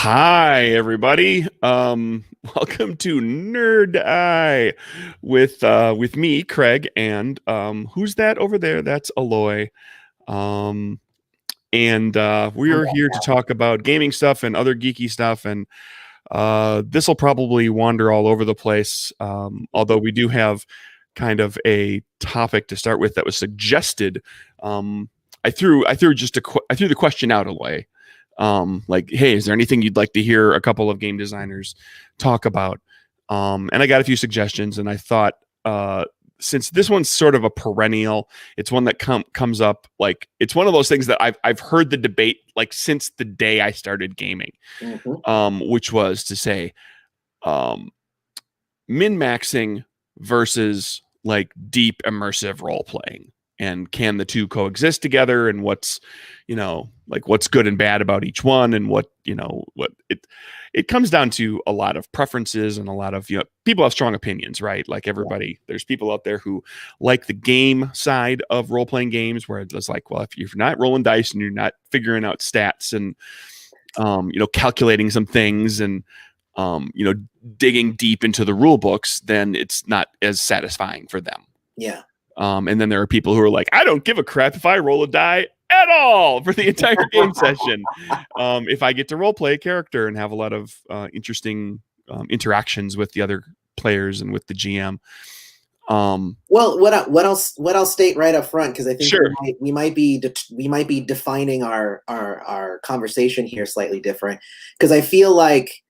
Hi, everybody. Welcome to NerdEye with me, Craig, and who's that over there? That's Aloy. Um, and we are here to talk about gaming stuff and other geeky stuff, and this will probably wander all over the place. Although we do have kind of a topic to start with that was suggested. I threw the question out away. Like, hey, is there anything you'd like to hear a couple of game designers talk about? And I got a few suggestions, and I thought, since this one's sort of a perennial, it's one that comes up, like it's one of those things that I've heard the debate like since the day I started gaming, which was to say, min-maxing versus like deep immersive role playing, and can the two coexist together, and what's good and bad about each one, and what it comes down to a lot of preferences, and a lot of people have strong opinions, right? Like everybody, there's people out there who like the game side of role-playing games, where it's like, well, if you're not rolling dice and you're not figuring out stats and calculating some things and digging deep into the rule books, then it's not as satisfying for them. Yeah. And then there are people who are like, I don't give a crap if I roll a die at all for the entire game session. If I get to role play a character and have a lot of interesting interactions with the other players and with the GM. Well, what I'll state right up front, because I think sure. we might be defining our conversation here slightly different, because I feel like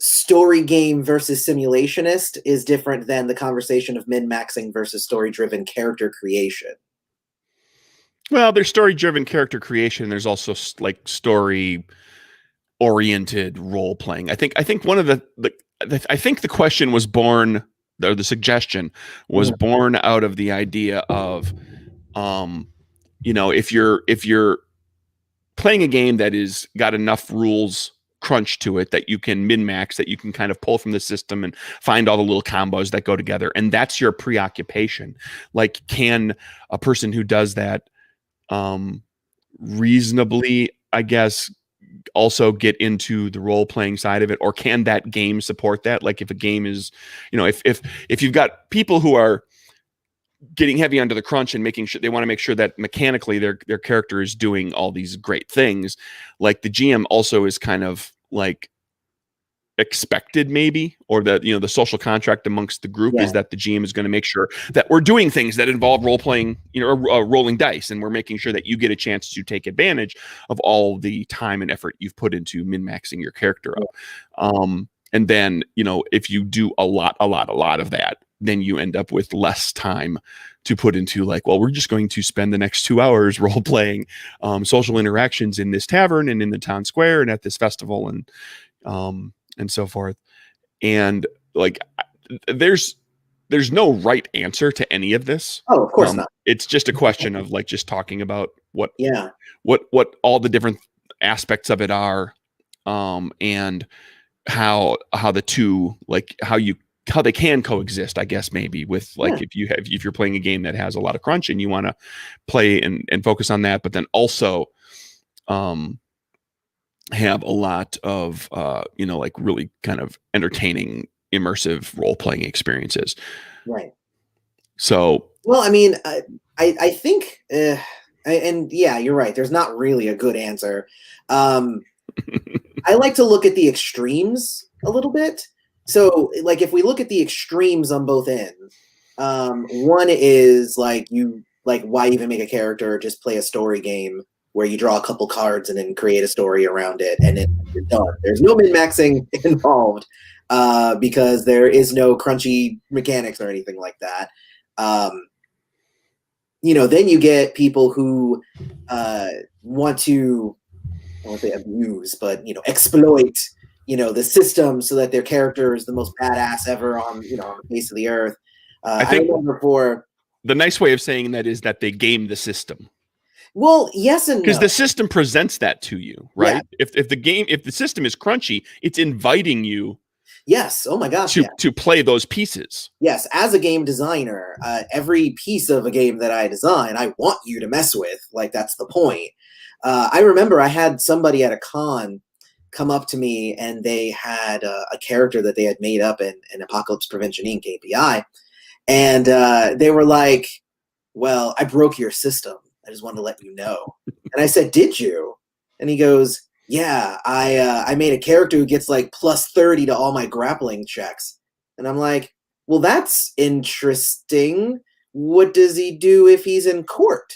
story game versus simulationist is different than the conversation of min-maxing versus story-driven character creation. Well, there's story-driven character creation. There's also like story-oriented role playing. I think one of I think the question was born, or the suggestion was born out of the idea of, if you're playing a game that is got enough rules crunch to it that you can min-max, that you can kind of pull from the system and find all the little combos that go together, and that's your preoccupation. Like, can a person who does that reasonably, I guess, also get into the role-playing side of it, or can that game support that? Like, if a game is, if you've got people who are getting heavy under the crunch and making sure they want to make sure that mechanically their character is doing all these great things, like the GM also is kind of like expected, maybe, or that the social contract amongst the group is that the GM is going to make sure that we're doing things that involve role playing, or rolling dice, and we're making sure that you get a chance to take advantage of all the time and effort you've put into min-maxing your character up. And then if you do a lot of that, then you end up with less time to put into, like, well, we're just going to spend the next 2 hours role playing social interactions in this tavern and in the town square and at this festival and so forth. And like, there's no right answer to any of this. Oh, of course not. It's just a question of like just talking about what all the different aspects of it are, and how the two, like how they can coexist, I guess, maybe with like, if you're playing a game that has a lot of crunch and you want to play and focus on that, but then also have a lot of like really kind of entertaining immersive role-playing experiences. Right. So, well, I mean, I think and yeah, you're right, there's not really a good answer. I like to look at the extremes a little bit. So, like, if we look at the extremes on both ends, one is like, why even make a character? Just play a story game where you draw a couple cards and then create a story around it, and then you're done. There's no min-maxing involved, because there is no crunchy mechanics or anything like that. Then you get people who want to, I won't say abuse, but exploit the system so that their character is the most badass ever on the face of the earth. I think before, the nice way of saying that is that they game the system. Well, yes and no. Because the system presents that to you, right? Yeah. If the system is crunchy, it's inviting you. Yes. Oh my gosh. To play those pieces. Yes. As a game designer, every piece of a game that I design, I want you to mess with. Like, that's the point. I remember I had somebody at a con come up to me and they had a character that they had made up in Apocalypse Prevention Inc. API, and they were like, "Well, I broke your system. I just wanted to let you know." And I said, "Did you?" And he goes, "Yeah, I made a character who gets like plus 30 to all my grappling checks." And I'm like, "Well, that's interesting. What does he do if he's in court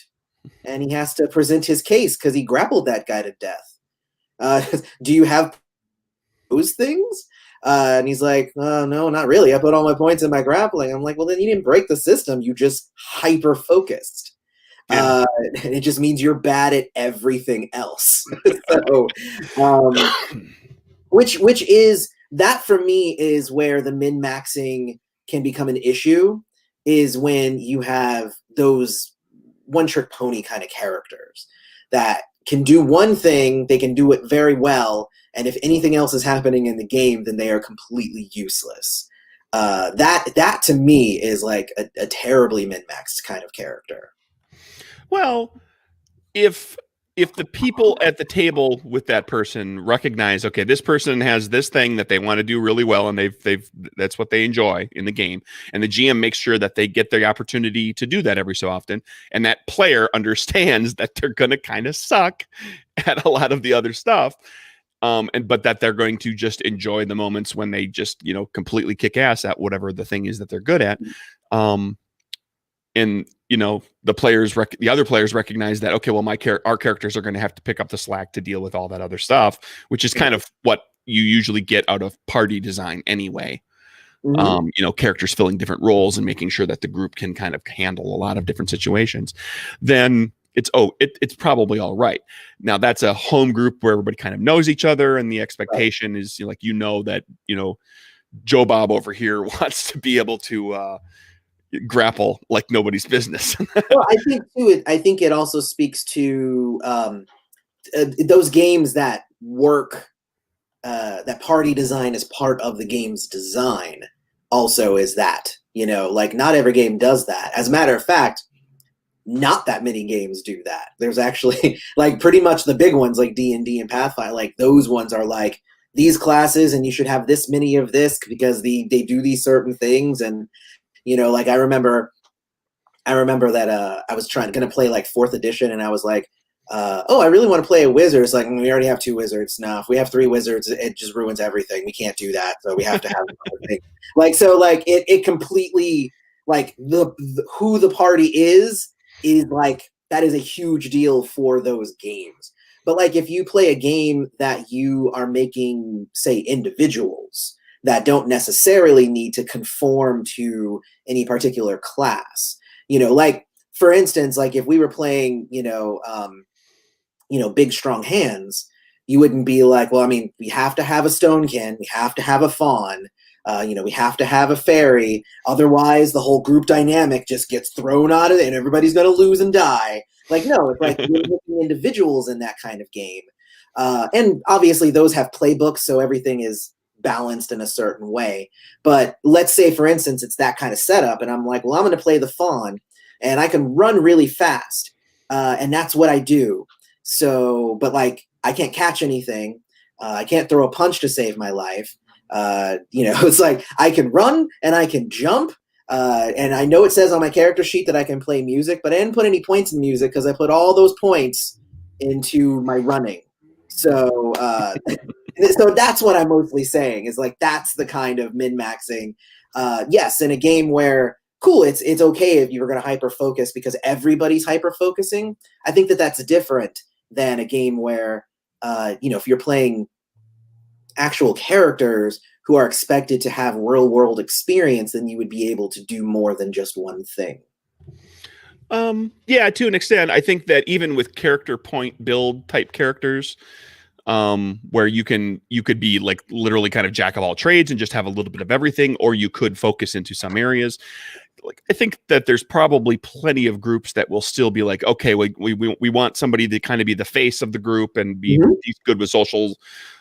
and he has to present his case because he grappled that guy to death? Do you have those things?" And he's like, "No, not really. I put all my points in my grappling." I'm like, "Well, then you didn't break the system. You just hyper focused. Yeah. And it just means you're bad at everything else." So, um, which is that for me is where the min maxing can become an issue, is when you have those one trick pony kind of characters that can do one thing, they can do it very well, and if anything else is happening in the game, then they are completely useless. That to me is like a terribly min maxed kind of character. Well, if the people at the table with that person recognize, okay, this person has this thing that they want to do really well, and they've that's what they enjoy in the game, and the GM makes sure that they get the opportunity to do that every so often, and that player understands that they're going to kind of suck at a lot of the other stuff, but that they're going to just enjoy the moments when they just completely kick ass at whatever the thing is that they're good at. And the other players recognize that, okay, well, our characters are going to have to pick up the slack to deal with all that other stuff, which is kind of what you usually get out of party design anyway. Characters filling different roles and making sure that the group can kind of handle a lot of different situations. Then it's probably all right. Now that's a home group where everybody kind of knows each other, and the expectation is that Joe Bob over here wants to be able to grapple like nobody's business. Well, I think it also speaks to those games that work, that party design is part of the game's design. Also, is that like not every game does that. As a matter of fact, not that many games do that. There's actually like pretty much the big ones like D&D and Pathfinder. Like those ones are like these classes, and you should have this many of this because they do these certain things. And like I remember that I was going to play like 4th edition, and I was like, I really want to play a wizard. It's like, we already have 2 wizards. No, if we have 3 wizards, it just ruins everything. We can't do that. So we have to have another thing. Like, so like it completely, like the who the party is like, that is a huge deal for those games. But like if you play a game that you are making, say, individuals that don't necessarily need to conform to any particular class, like for instance, like if we were playing, big strong hands, you wouldn't be like, well, I mean, we have to have a stonekin, we have to have a fawn, we have to have a fairy, otherwise the whole group dynamic just gets thrown out of it and everybody's going to lose and die. Like, no, it's like you're making individuals in that kind of game. And obviously those have playbooks, so everything is balanced in a certain way. But let's say, for instance, it's that kind of setup, and I'm like, well, I'm going to play the fawn, and I can run really fast, and that's what I do. So, but like, I can't catch anything. I can't throw a punch to save my life. It's like I can run and I can jump. And I know it says on my character sheet that I can play music, but I didn't put any points in music because I put all those points into my running. So, so that's what I'm mostly saying, is like that's the kind of min-maxing. Yes, in a game where, cool, it's okay if you were going to hyper-focus because everybody's hyper-focusing. I think that that's different than a game where, if you're playing actual characters who are expected to have real-world experience, then you would be able to do more than just one thing. Yeah, to an extent. I think that even with character point build type characters, where you could be like literally kind of jack of all trades and just have a little bit of everything, or you could focus into some areas. Like, I think that there's probably plenty of groups that will still be like, okay, we want somebody to kind of be the face of the group and be good with social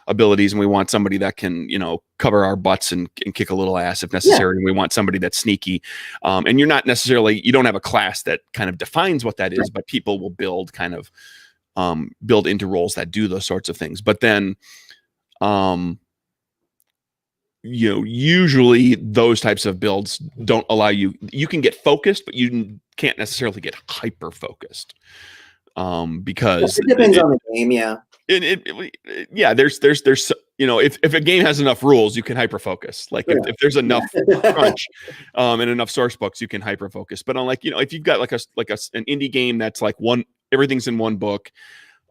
abilities, and we want somebody that can cover our butts and kick a little ass if necessary, and we want somebody that's sneaky, and you don't have a class that kind of defines what that is, but people will build into roles that do those sorts of things. But then Um, usually those types of builds don't allow you can get focused, but you can't necessarily get hyper focused. Because It depends on the game, yeah. Yeah, there's if a game has enough rules, you can hyper focus. Like if there's enough Yeah. crunch, and enough source books, you can hyper focus. But on if you've got an indie game that's like everything's in one book,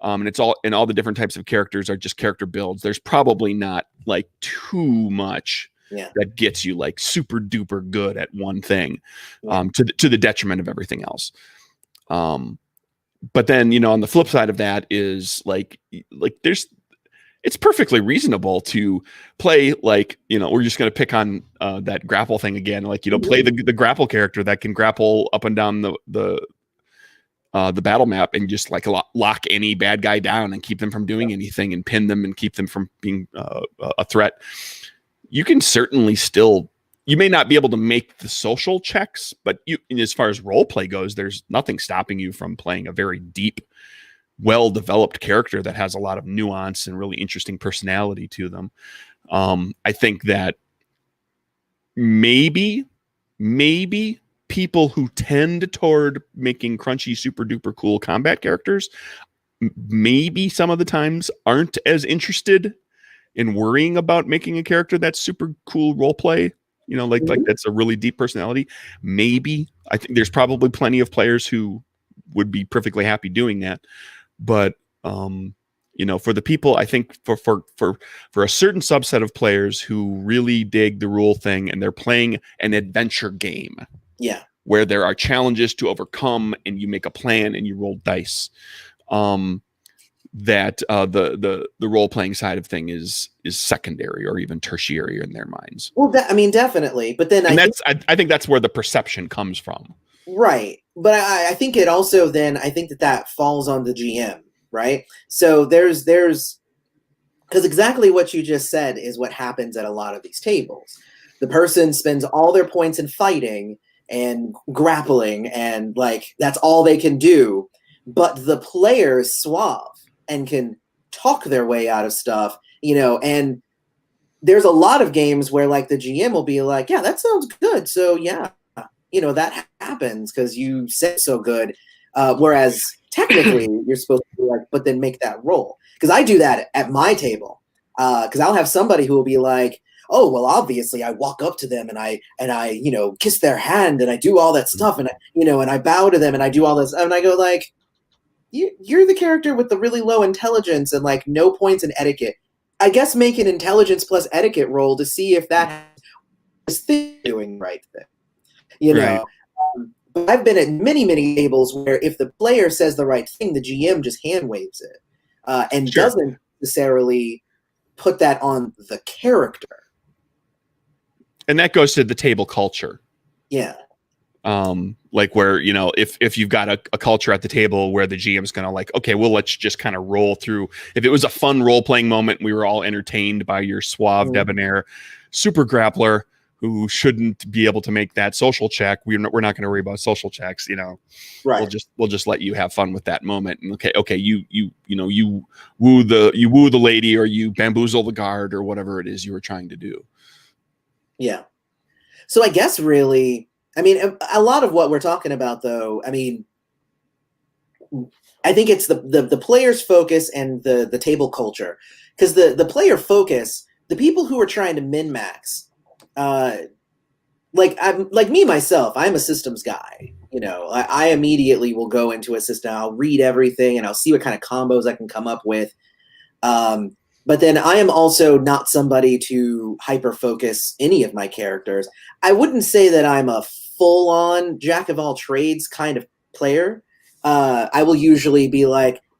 and it's all the different types of characters are just character builds. There's probably not like too much that gets you like super duper good at one thing, to the detriment of everything else. But then, on the flip side of that is it's perfectly reasonable to play we're just going to pick on that grapple thing again. Play the grapple character that can grapple up and down the battle map and just lock any bad guy down and keep them from doing anything and pin them and keep them from being a threat. You can certainly still. You may not be able to make the social checks, but as far as role play goes, there's nothing stopping you from playing a very deep, well-developed character that has a lot of nuance and really interesting personality to them. I think that maybe people who tend toward making crunchy, super duper cool combat characters, maybe some of the times aren't as interested in worrying about making a character that's super cool role play. Like that's a really deep personality. Maybe I think there's probably plenty of players who would be perfectly happy doing that. But for the people, I think for a certain subset of players who really dig the rule thing and they're playing an adventure game, where there are challenges to overcome and you make a plan and you roll dice, that the role playing side of thing is secondary or even tertiary in their minds. Well, definitely. But then I think that's where the perception comes from. Right. But I think it also then I think that falls on the GM, right? So there's because exactly what you just said is what happens at a lot of these tables. The person spends all their points in fighting and grappling and that's all they can do. But the player is suave and can talk their way out of stuff, and there's a lot of games where the GM will be like, yeah, that sounds good. So yeah, that happens because you said so good. Whereas technically you're supposed to be but then make that roll. Because I do that at my table. Because I'll have somebody who will be like, oh, well, obviously I walk up to them and I kiss their hand and I do all that stuff and and I bow to them and I do all this and I go you're the character with the really low intelligence and no points in etiquette. I guess make an intelligence plus etiquette roll to see if that is doing right thing. Right. But I've been at many tables where if the player says the right thing, the GM just hand waves it and doesn't necessarily put that on the character. And that goes to the table culture. Yeah. Where, if you've got a culture at the table where the GM's going to okay, well, let's just kind of roll through. If it was a fun role-playing moment, we were all entertained by your suave, debonair super grappler who shouldn't be able to make that social check. We're not going to worry about social checks, Right. We'll just let you have fun with that moment. And okay, you woo the lady or you bamboozle the guard or whatever it is you were trying to do. Yeah. So I guess really, a lot of what we're talking about, though, I think it's the player's focus and the table culture. Because the player focus, the people who are trying to min-max, I'm like me, myself, I'm a systems guy. I immediately will go into a system, I'll read everything, and I'll see what kind of combos I can come up with. But then I am also not somebody to hyper-focus any of my characters. I wouldn't say that I'm a full-on jack-of-all-trades kind of player. I will usually be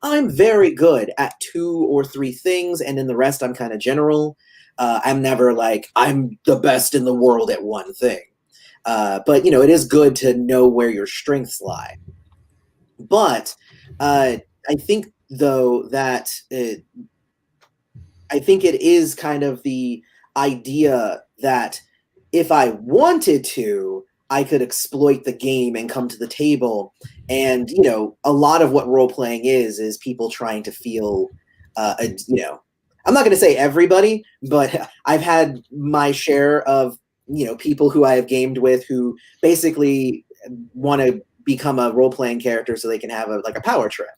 I'm very good at 2 or 3 things, and then the rest I'm kind of general. I'm never I'm the best in the world at one thing. But, it is good to know where your strengths lie. But I think, though, that I think it is kind of the idea that if I wanted to, I could exploit the game and come to the table. And, a lot of what role-playing is people trying to feel, I'm not going to say everybody, but I've had my share of, people who I have gamed with who basically want to become a role-playing character so they can have a power trip.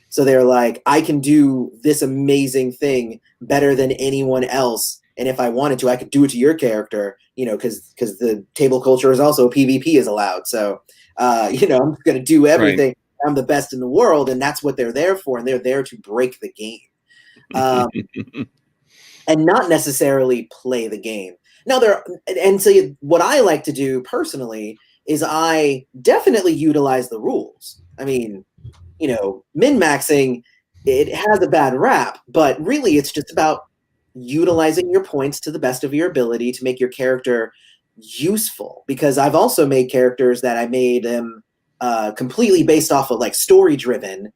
So they're like, I can do this amazing thing better than anyone else. And if I wanted to, I could do it to your character, because the table culture is also PvP is allowed. So, I'm going to do everything. Right. I'm the best in the world. And that's what they're there for. And they're there to break the game. And not necessarily play the game. Now, so what I like to do personally is I definitely utilize the rules. I mean, min-maxing, it has a bad rap, but really it's just about utilizing your points to the best of your ability to make your character useful. Because I've also made characters that I made them completely based off of like story-driven.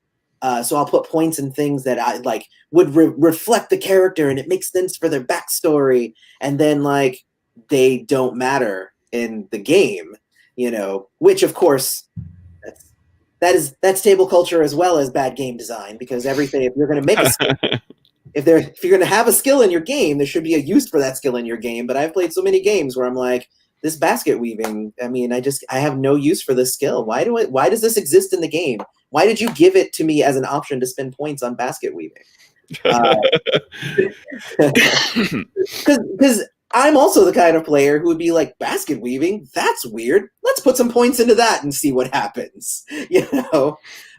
So I'll put points in things that I like would reflect the character and it makes sense for their backstory. And then like they don't matter in the game, which of course that's table culture as well as bad game design, because everything, if you're going to make a skill, if you're going to have a skill in your game, there should be a use for that skill in your game. But I've played so many games where I'm like, this basket weaving, I mean, I have no use for this skill. Why does this exist in the game? Why did you give it to me as an option to spend points on basket weaving? Because I'm also the kind of player who would be like, basket weaving, that's weird. Let's put some points into that and see what happens.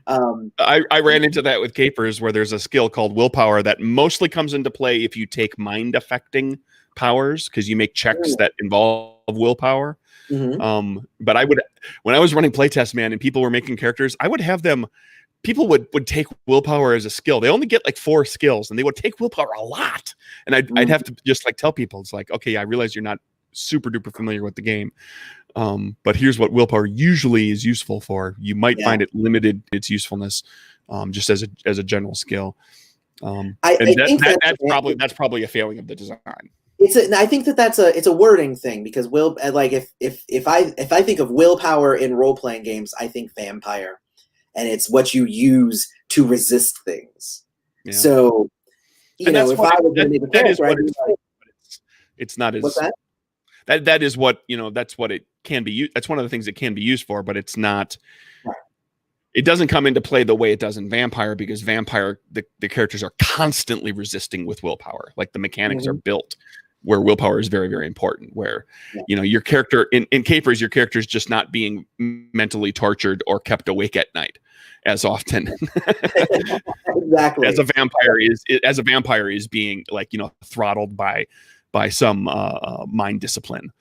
I ran into that with capers, where there's a skill called willpower that mostly comes into play if you take mind affecting powers, because you make checks that involve willpower. Mm-hmm. But when I was running playtest, man, and people were making characters, I would have them. People would take willpower as a skill. They only get like 4 skills, and they would take willpower a lot. And I'd have to just like tell people, it's like, okay, I realize you're not super duper familiar with the game, but here's what willpower usually is useful for. You might find it limited its usefulness, just as a general skill. I think that's probably a failing of the design. I think it's a wording thing, because if I think of willpower in role playing games, I think vampire. And it's what you use to resist things. Yeah. So, if I was going to make a character, it's not as. What's that? That is what that's what it can be used. That's one of the things it can be used for, but it's not. Right. It doesn't come into play the way it does in Vampire, because Vampire, the characters are constantly resisting with willpower. Like the mechanics are built where willpower is very, very important, where, your character in Capers, your character is just not being mentally tortured or kept awake at night as often. Exactly. As a vampire is being like, throttled by some mind discipline.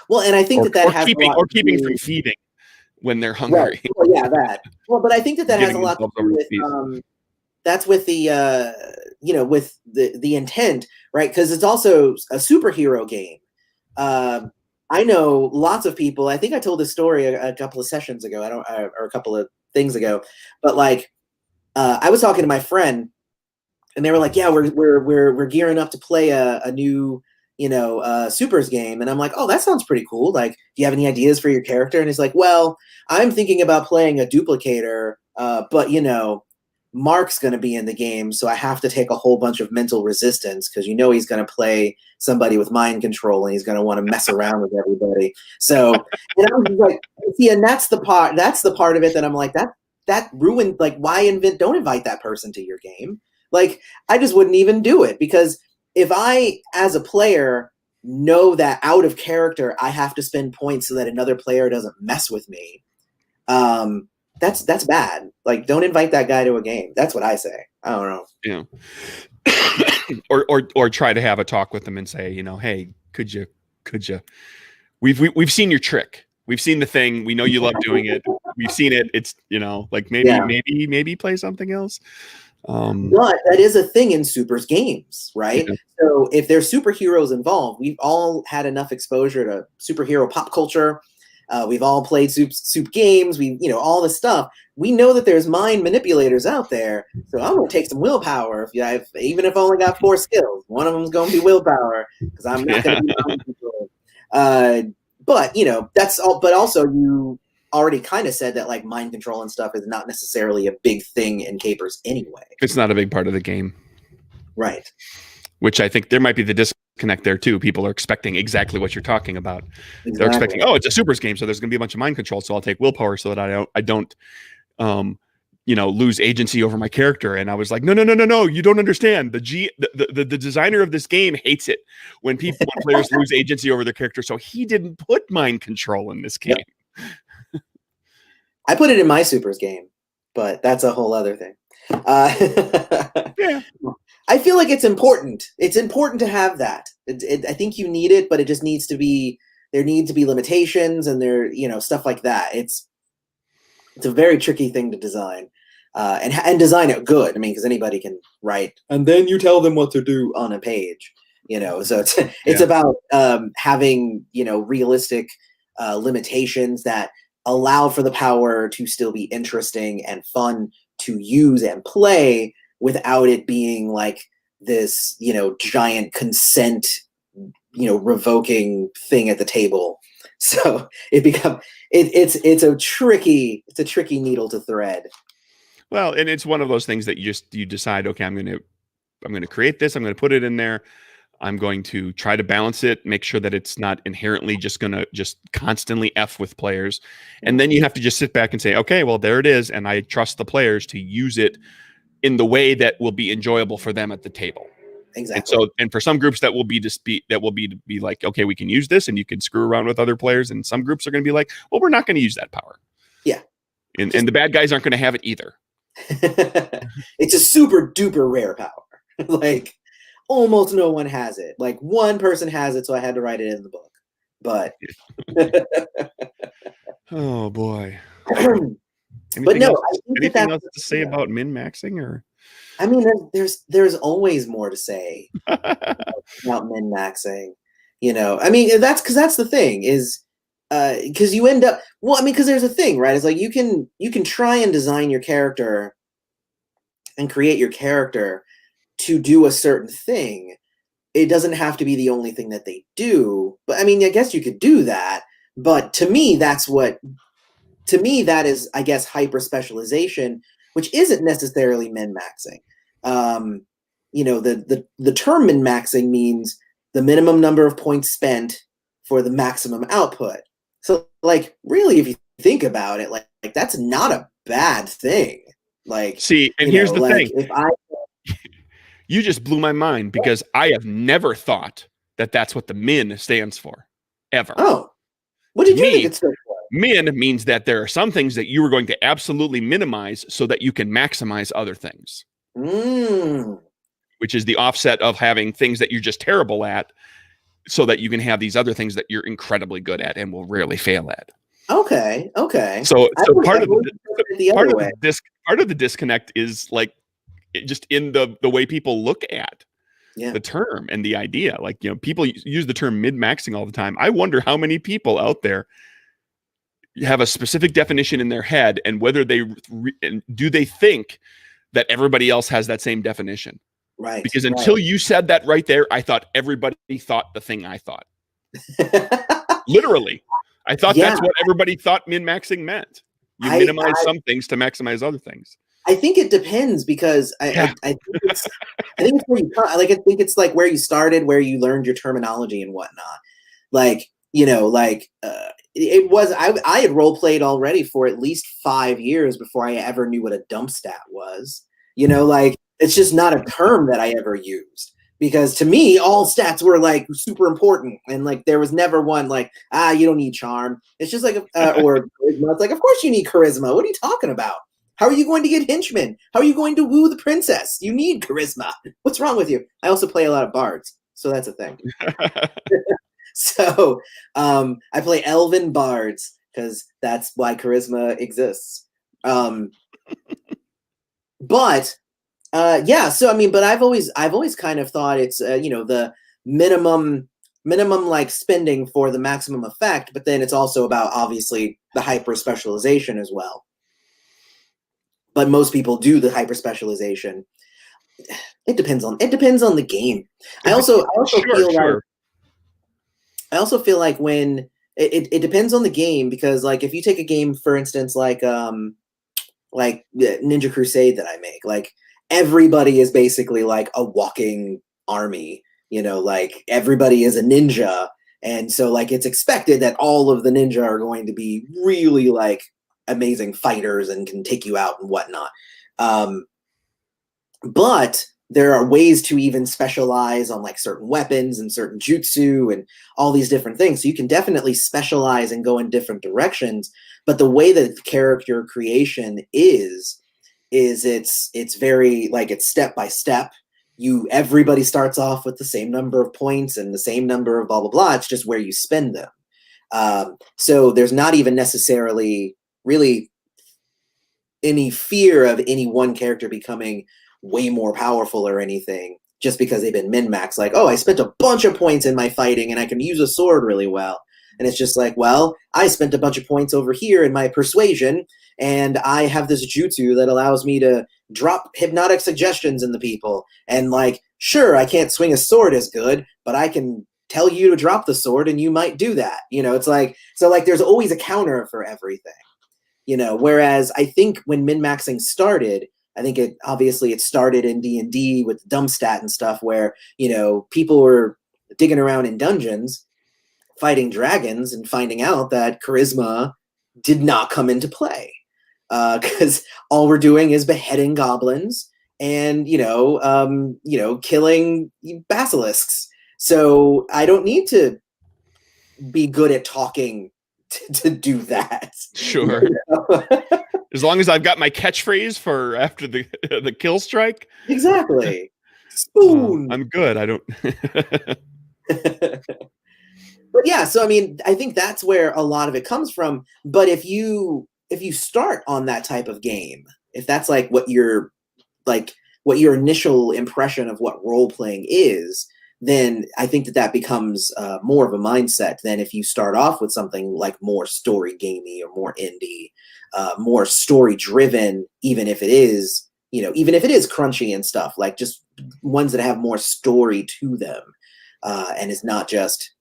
Well, and I think that has keeping from feeding when they're hungry. Right. Well, yeah, that. Well, but I think that has a lot to do with that's with the with the intent, right? Because it's also a superhero game. I know lots of people. I think I told this story a couple of sessions ago. Or a couple of things ago, but like I was talking to my friend, and they were like, "Yeah, we're gearing up to play a new supers game," and I'm like, "Oh, that sounds pretty cool. Like, do you have any ideas for your character?" And he's like, "Well, I'm thinking about playing a duplicator, but Mark's going to be in the game, so I have to take a whole bunch of mental resistance, because he's going to play somebody with mind control, and he's going to want to mess around with everybody." So, and I was just like, see, and that's the part of it that I'm like, that ruined, like, don't invite that person to your game. Like, I just wouldn't even do it, because if I, as a player, know that out of character, I have to spend points so that another player doesn't mess with me, that's bad. Like, don't invite that guy to a game. That's what I say. I don't know. Yeah. or try to have a talk with them and say, hey, could you? We've seen your trick. We've seen the thing. We know you love doing it. We've seen it. It's like maybe play something else. But that is a thing in supers games, right? Yeah. So if there's superheroes involved, we've all had enough exposure to superhero pop culture. We've all played soup games. All this stuff. We know that there's mind manipulators out there. So I'm going to take some willpower. Even if I only got 4 skills, one of them is going to be willpower, because I'm not going to be mind controlled. But that's all. But also, you already kind of said that like mind control and stuff is not necessarily a big thing in Capers anyway. It's not a big part of the game. Right. Which I think there might be the disconnect there too. People are expecting exactly what you're talking about. They're Exactly. expecting, oh, it's a supers game, so there's going to be a bunch of mind control, so I'll take willpower so that I don't, um, lose agency over my character. And I was like, no, you don't understand. The designer of this game hates it when players lose agency over their character, so he didn't put mind control in this game. Yep. I put it in my supers game, but that's a whole other thing. Yeah. I feel like it's important. It's important to have that. I think you need it, but it just needs to be, there need to be limitations and there, stuff like that. It's a very tricky thing to design, and design it good. I mean, because anybody can write, and then you tell them what to do on a page, so it's about having, realistic limitations that allow for the power to still be interesting and fun to use and play without it being like this, giant consent, revoking thing at the table. So it's a tricky needle to thread. Well, and it's one of those things that you decide, okay, I'm going to create this. I'm going to put it in there. I'm going to try to balance it, make sure that it's not inherently just going to just constantly F with players. And then you have to just sit back and say, okay, well, there it is. And I trust the players to use it in the way that will be enjoyable for them at the table. Exactly. And for some groups that will be like, okay, we can use this and you can screw around with other players. And some groups are going to be like, well, we're not going to use that power. Yeah. And the bad guys aren't going to have it either. It's a super duper rare power. Like almost no one has it. Like one person has it, so I had to write it in the book. But oh boy. But no, anything else to say about min-maxing? Or I mean, there's always more to say about min-maxing. I mean, that's the thing is, because you end up, well, I mean, because there's a thing, right? It's like you can try and design your character and create your character to do a certain thing. It doesn't have to be the only thing that they do, but I mean, I guess you could do that. But to me, that is, I guess, hyper specialization, which isn't necessarily min-maxing. The term min-maxing means the minimum number of points spent for the maximum output. So, like, really, if you think about it, like that's not a bad thing. Like, see, and here's the thing: if you just blew my mind because I have never thought that that's what the min stands for, ever. Oh, what did you think it stood for? Min means that there are some things that you are going to absolutely minimize so that you can maximize other things. Which is the offset of having things that you're just terrible at so that you can have these other things that you're incredibly good at and will rarely fail at. Okay. So part of the disconnect is like just in the way people look at the term and the idea. Like, people use the term min-maxing all the time. I wonder how many people out there have a specific definition in their head and whether do they think that everybody else has that same definition. Right. Because until you said that right there, I thought everybody thought the thing I thought. Literally. I thought that's what everybody thought min-maxing meant. You minimize some things to maximize other things. I think it depends because I think it's where you like. I think it's like where you started, where you learned your terminology and whatnot. Like, it was I had role played already for at least 5 years before I ever knew what a dump stat was. Like it's just not a term that I ever used. Because to me, all stats were like super important, and like there was never one like you don't need charm. It's just like or charisma. It's like, of course you need charisma. What are you talking about? How are you going to get henchmen? How are you going to woo the princess? You need charisma. What's wrong with you? I also play a lot of bards, so that's a thing. So I play elven bards because that's why charisma exists. But so I mean, but I've always kind of thought it's the minimum like spending for the maximum effect, but then it's also about obviously the hyper specialization as well. But most people do the hyper specialization. It depends on the game. I also feel like when it depends on the game, because like if you take a game, for instance, like Ninja Crusade that I make, like everybody is basically like a walking army. Like everybody is a ninja, and so like it's expected that all of the ninja are going to be really like amazing fighters and can take you out and whatnot. But there are ways to even specialize on like certain weapons and certain jutsu and all these different things. So you can definitely specialize and go in different directions. But the way that character creation is it's very like it's step by step. Everybody starts off with the same number of points and the same number of blah blah blah. It's just where you spend them. So there's not even necessarily really any fear of any one character becoming way more powerful or anything just because they've been min-max. Like, oh, I spent a bunch of points in my fighting and I can use a sword really well. And it's just like, well, I spent a bunch of points over here in my persuasion, and I have this jutsu that allows me to drop hypnotic suggestions in the people. And like, sure, I can't swing a sword as good, but I can tell you to drop the sword and you might do that. It's like, so like there's always a counter for everything. Whereas I think when min-maxing started, I think it started in D&D with Dumbstat and stuff where, people were digging around in dungeons, fighting dragons and finding out that charisma did not come into play. Because all we're doing is beheading goblins and, killing basilisks. So I don't need to be good at talking to do that. Sure. As long as I've got my catchphrase for after the kill strike. Exactly. Spoon. I'm good. I don't. But yeah, so I mean, I think that's where a lot of it comes from. But if you start on that type of game, if that's like what your initial impression of what role playing is, then I think that becomes more of a mindset than if you start off with something like more story gamey or more indie, more story driven, even if it is crunchy and stuff, like just ones that have more story to them, and it's not just,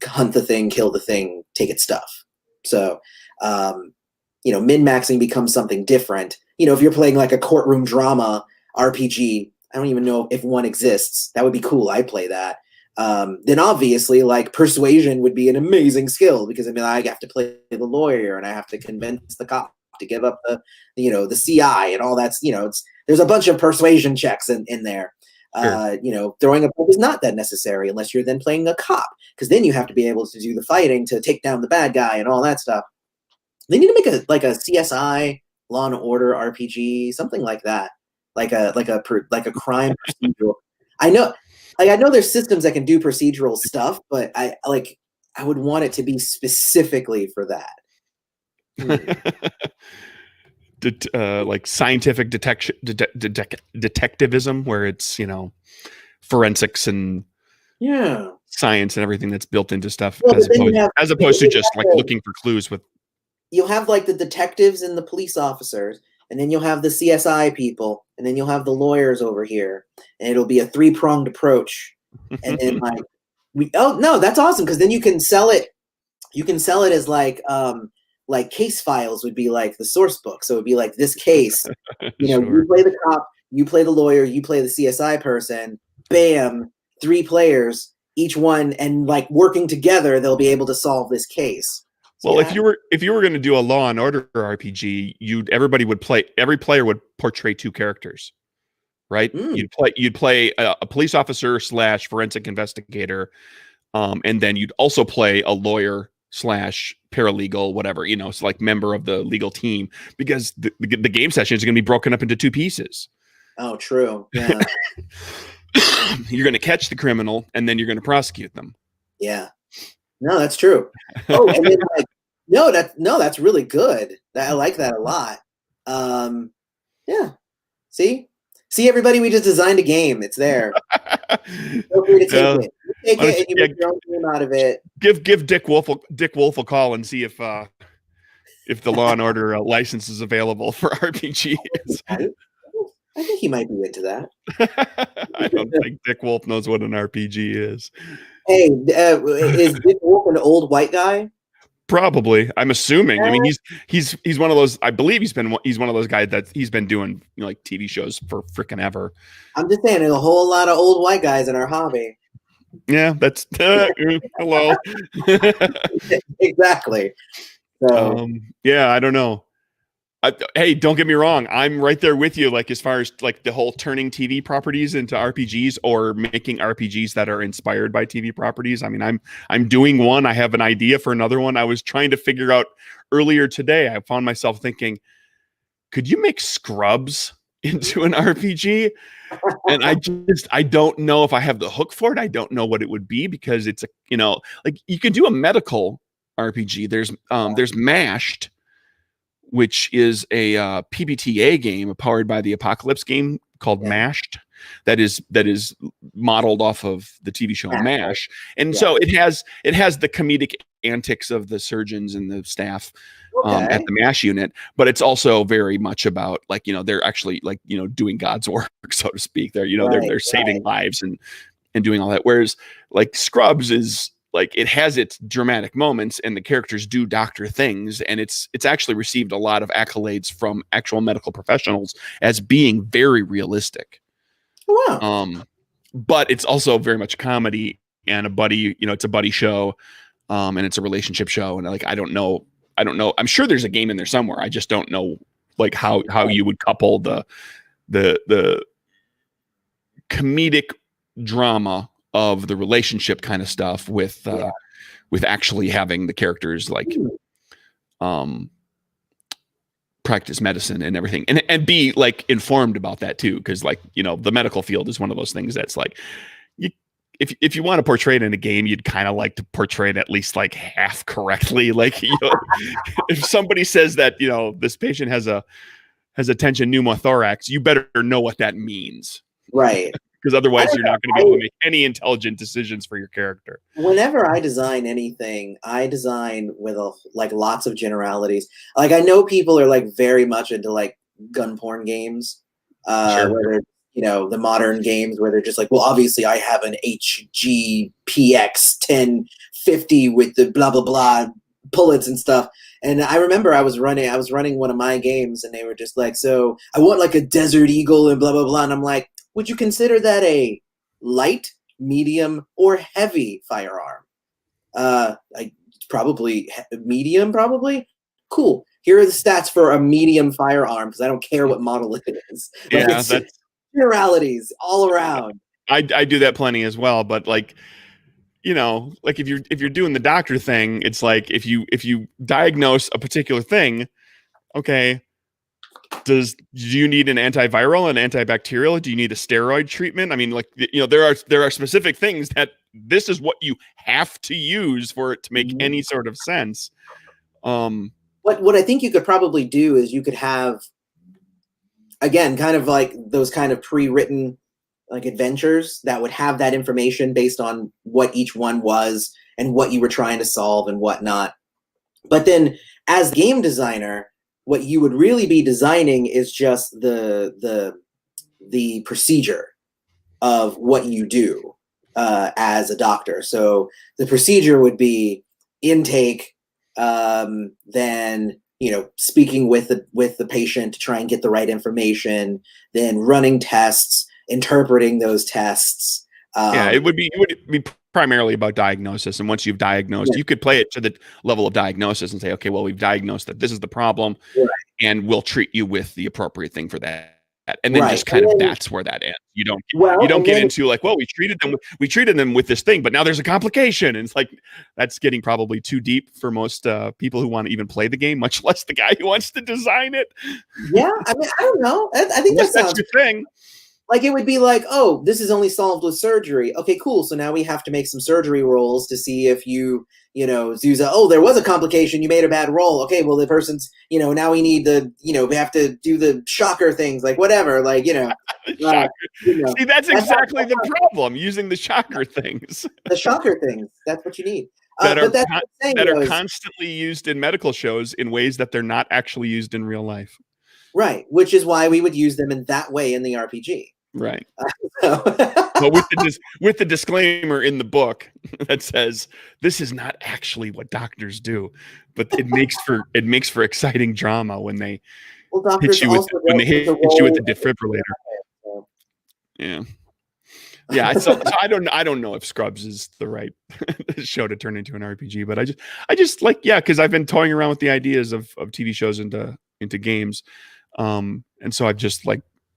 hunt the thing, kill the thing, take its stuff. So, min-maxing becomes something different. If you're playing like a courtroom drama RPG, I don't even know if one exists. That would be cool. I'd play that. Then obviously, like, persuasion would be an amazing skill because I have to play the lawyer and I have to convince the cop to give up the CI and all that's, there's a bunch of persuasion checks in there. Sure. Throwing a book is not that necessary unless you're then playing a cop, because then you have to be able to do the fighting to take down the bad guy and all that stuff. They need to make a CSI Law and Order RPG, something like that, like a crime procedural. I know there's systems that can do procedural stuff, but I would want it to be specifically for that. Like scientific detectivism, where it's forensics and science and everything that's built into stuff, as opposed to just like looking for clues. You'll have like the detectives and the police officers, and then you'll have the CSI people, and then you'll have the lawyers over here, and it'll be a 3-pronged approach. And then that's awesome, because then you can sell it. You can sell it as like case files would be like the source book. So it'd be like this case, sure. You play the cop, you play the lawyer, you play the CSI person, bam, 3 players, each one, and like working together, they'll be able to solve this case. So, well, if you were going to do a Law and Order RPG, every player would portray 2 characters, right? You'd play a police officer / forensic investigator, and then you'd also play a lawyer / paralegal, whatever, it's like member of the legal team, because the game session is going to be broken up into 2 pieces. Oh, true. Yeah. You're going to catch the criminal and then you're going to prosecute them. Yeah. No, that's true. Oh, and then that's really good. I like that a lot. Yeah. See, everybody, we just designed a game. It's there. Feel free to take it. Take it and you make your own game out of it. Give Dick Wolf a call and see if the Law and Order license is available for RPGs. I think he might be into that. I don't think Dick Wolf knows what an RPG is. Hey, is Dick Wolf an old white guy? Probably. I'm assuming. I mean, he's one of those. I believe he's one of those guys that he's been doing like TV shows for freaking ever. I'm just saying, there's a whole lot of old white guys in our hobby. Yeah, that's hello. Exactly. So Yeah, I don't know. Hey, don't get me wrong. I'm right there with you. Like as far as like the whole turning TV properties into RPGs or making RPGs that are inspired by TV properties. I mean, I'm doing one. I have an idea for another one. I was trying to figure out earlier today. I found myself thinking, could you make Scrubs into an RPG? And I don't know if I have the hook for it. I don't know what it would be because it's like you can do a medical RPG. There's Mashed, which is a PBTA game powered by the Apocalypse game called Mashed. That is modeled off of the TV show MASH, and so it has the comedic antics of the surgeons and the staff at the MASH unit, but it's also very much about like they're actually like doing God's work, so to speak. They're saving lives and doing all that. Whereas like Scrubs is like it has its dramatic moments and the characters do doctor things, and it's actually received a lot of accolades from actual medical professionals as being very realistic. Wow. But it's also very much comedy and a buddy, it's a buddy show, and it's a relationship show. And like, I don't know. I'm sure there's a game in there somewhere. I just don't know like how you would couple the comedic drama of the relationship kind of stuff with actually having the characters like practice medicine and everything and be like informed about that too, because like the medical field is one of those things that's like if you want to portray it in a game, you'd kind of like to portray it at least like half correctly. Like if somebody says that this patient has a tension pneumothorax, you better know what that means, right? Because otherwise you're not going to be able to make any intelligent decisions for your character. Whenever I design anything, I design with like lots of generalities. Like I know people are like very much into like gun porn games, Sure. where they're the modern games where they're just like, well, obviously I have an HGPX 1050 with the blah blah blah bullets and stuff. And I remember I was running one of my games, and they were just like, so I want like a Desert Eagle and blah blah blah, and I'm like, would you consider that a light, medium, or heavy firearm? Probably medium, probably. Cool. Here are the stats for a medium firearm because I don't care what model it is. Yeah, that's generalities all around. I do that plenty as well, but like like if you're doing the doctor thing, it's like if you diagnose a particular thing, okay, do you need an antiviral, an antibacterial? Do you need a steroid treatment? I mean, like there are specific things that this is what you have to use for it to make any sort of sense. What I think you could probably do is you could have, again, kind of like those kind of pre-written like adventures that would have that information based on what each one was and what you were trying to solve and whatnot. But then as game designer, what you would really be designing is just the procedure of what you do as a doctor. So the procedure would be intake, then speaking with the patient to try and get the right information, then running tests, interpreting those tests. It would be primarily about diagnosis, and once you've diagnosed, you could play it to the level of diagnosis and say, okay, well, we've diagnosed that this is the problem, and we'll treat you with the appropriate thing for that. And then just kind of that's where that ends. You don't get into like, well, we treated them with this thing, but now there's a complication, and it's like that's getting probably too deep for most people who want to even play the game, much less the guy who wants to design it. Yeah, I mean, I don't know. I think that's your thing. Like it would be like, oh, this is only solved with surgery. Okay, cool. So now we have to make some surgery rolls to see if Zuza, oh, there was a complication. You made a bad roll. Okay, well, the person's, now we need we have to do the shocker things, like whatever, like, See, that's exactly the problem, using the shocker things. The shocker things. That's what you need. That are constantly used in medical shows in ways that they're not actually used in real life. Right, which is why we would use them in that way in the RPG. Right. So- But with the disclaimer in the book that says this is not actually what doctors do, but it makes for exciting drama when they well, hit doctors you with also when they dealt with hit the you with role the defibrillator. so. Yeah. Yeah, so I don't know if Scrubs is the right show to turn into an RPG, but I just like, yeah, because I've been toying around with the ideas of TV shows into games, and so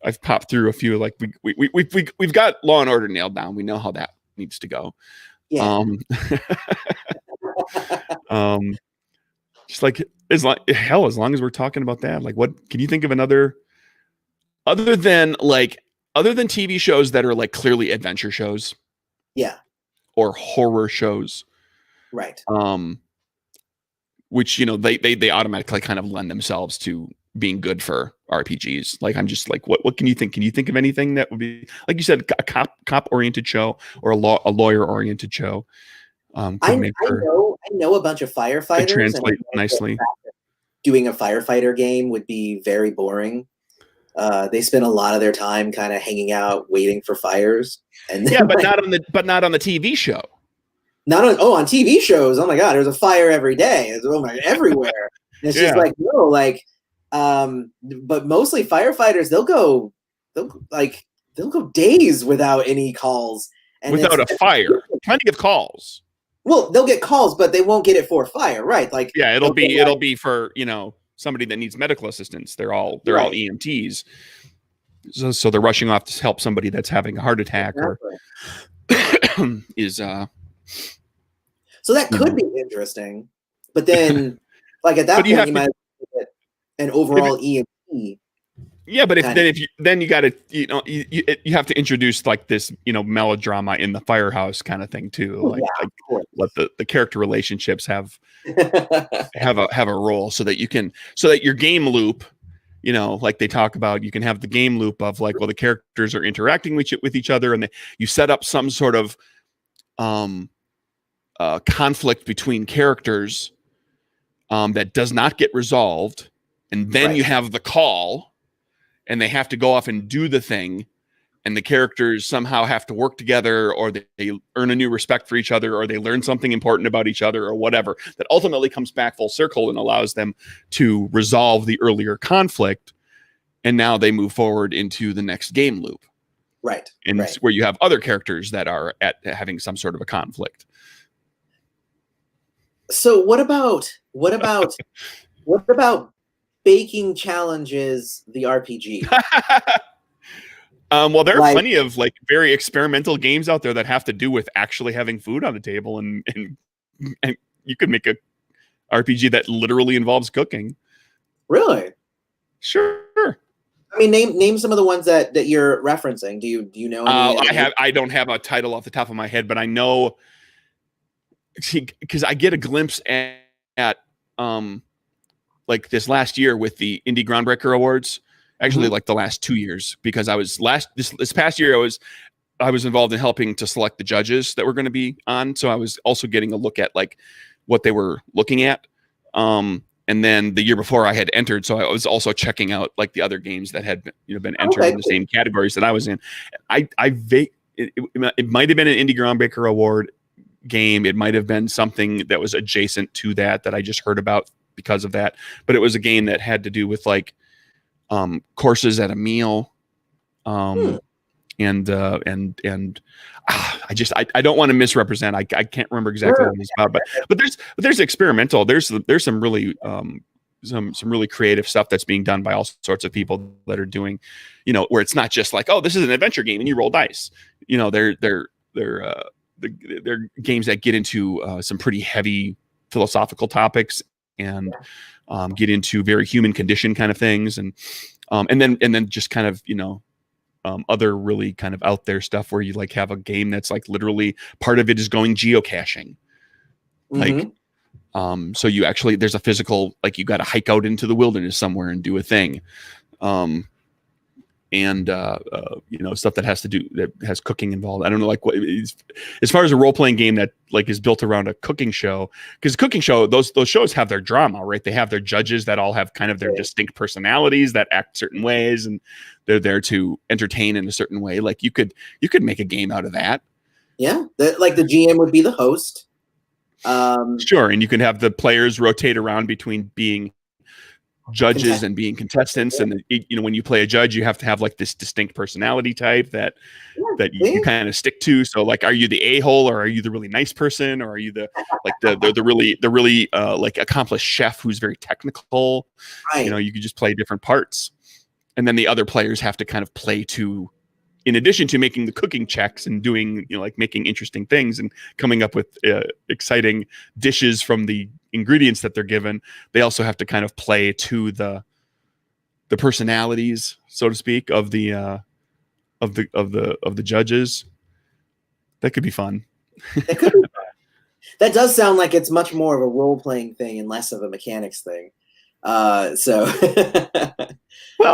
I've popped through a few. Like we've got Law and Order nailed down. We know how that needs to go. Yeah. Um, um, just like as long as we're talking about that, like, what can you think of another other than TV shows that are like clearly adventure shows Yeah. or horror shows? Right. Which they automatically kind of lend themselves to being good for RPGs. Like, I'm just like, what can you think? Can you think of anything that would be, like you said, a cop oriented show or a lawyer oriented show? Could make for I know a bunch of could firefighters, and I translate know nicely. that doing a firefighter game would be very boring. They spend a lot of their time kind of hanging out, waiting for fires, and then, Yeah, but like, not on the TV show. not on TV shows. Oh my god, there's a fire every day. It's, oh my, everywhere. And it's just Yeah, like, no, like, but mostly firefighters, they'll go days without any calls, and without a fire, plenty of calls. well, they'll get calls, but they won't get it for fire, right? Like, Yeah, they'll get, it'll be for somebody that needs medical assistance. They're all right. EMTs, so they're rushing off to help somebody that's having a heart attack Exactly. or is So that could be interesting, but then, like, at that But you point, have you to might get an overall EMT. Yeah, but kind of- then you got to you have to introduce like this melodrama in the firehouse kind of thing too, Oh, yeah, of course. let the character relationships have a role so that your game loop, like they talk about, you can have the game loop of like, well, the characters are interacting with each other, and you set up some sort of conflict between characters that does not get resolved, and then Right. you have the call. And they have to go off and do the thing, and the characters somehow have to work together, or they earn a new respect for each other, or they learn something important about each other, or whatever, that ultimately comes back full circle and allows them to resolve the earlier conflict. And now they move forward into the next game loop. Right. And right. where you have other characters that are having some sort of a conflict. So what about baking challenges the RPG? Well, there are Like- plenty of like very experimental games out there that have to do with actually having food on the table, and you could make a RPG that literally involves cooking. Really? Sure. I mean, name some of the ones that you're referencing. Do you know any? I don't have a title off the top of my head, but I know, because I get a glimpse at like this last year with the Indie Groundbreaker Awards. Actually, like the last 2 years, because I was this past year I was involved in helping to select the judges that were going to be on. So I was also getting a look at like what they were looking at. And then the year before I had entered, so I was also checking out like the other games that had been entered in the same categories that I was in. It might have been an Indie Groundbreaker Award game. It might have been something that was adjacent to that I just heard about because of that. But it was a game that had to do with like courses at a meal. And I don't want to misrepresent. I can't remember exactly what it's about, but there's experimental. There's some really some really creative stuff that's being done by all sorts of people that are doing, where it's not just like, oh, this is an adventure game and you roll dice. They're games that get into some pretty heavy philosophical topics and get into very human condition kind of things, and then just kind of other really kind of out there stuff where you like have a game that's like literally part of it is going geocaching. Like, so you actually, there's a physical, like you got to hike out into the wilderness somewhere and do a thing. stuff that has cooking involved. I don't know, like what as far as a role playing game that like is built around a cooking show, because cooking show those shows have their drama, right? They have their judges that all have kind of their distinct personalities that act certain ways, and they're there to entertain in a certain way. Like you could make a game out of that. Yeah, like the GM would be the host. Sure, and you can have the players rotate around between being judges and being contestants, and when you play a judge, you have to have like this distinct personality type that you kind of stick to. So like, are you the a-hole, or are you the really nice person, or are you the really like accomplished chef who's very technical? Right. You could just play different parts, and then the other players have to kind of play to, in addition to making the cooking checks and doing like making interesting things and coming up with exciting dishes from the ingredients that they're given, they also have to kind of play to the personalities, so to speak, of the judges. That could be fun. That could be fun. That does sound like it's much more of a role-playing thing and less of a mechanics thing. Well,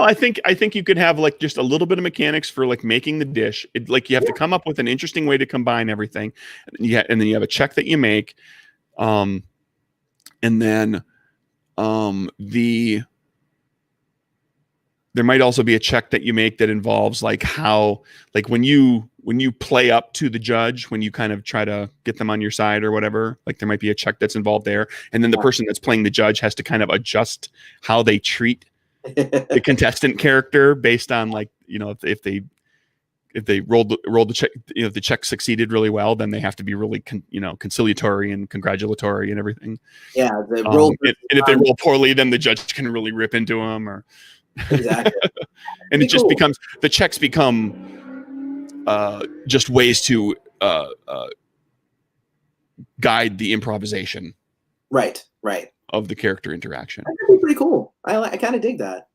I think you could have like just a little bit of mechanics for like making the dish. Like you have to come up with an interesting way to combine everything, and then you have a check that you make, and then there might also be a check that you make that involves like how, like when you play up to the judge, when you kind of try to get them on your side or whatever, like there might be a check that's involved there. And then the person that's playing the judge has to kind of adjust how they treat the contestant character based on like, if they rolled the check, if the check succeeded really well, then they have to be really conciliatory and congratulatory and everything. Yeah. And if they roll poorly, then the judge can really rip into them, or exactly. And it just becomes, the checks become just ways to guide the improvisation right of the character interaction. That'd be pretty cool. I kind of dig that.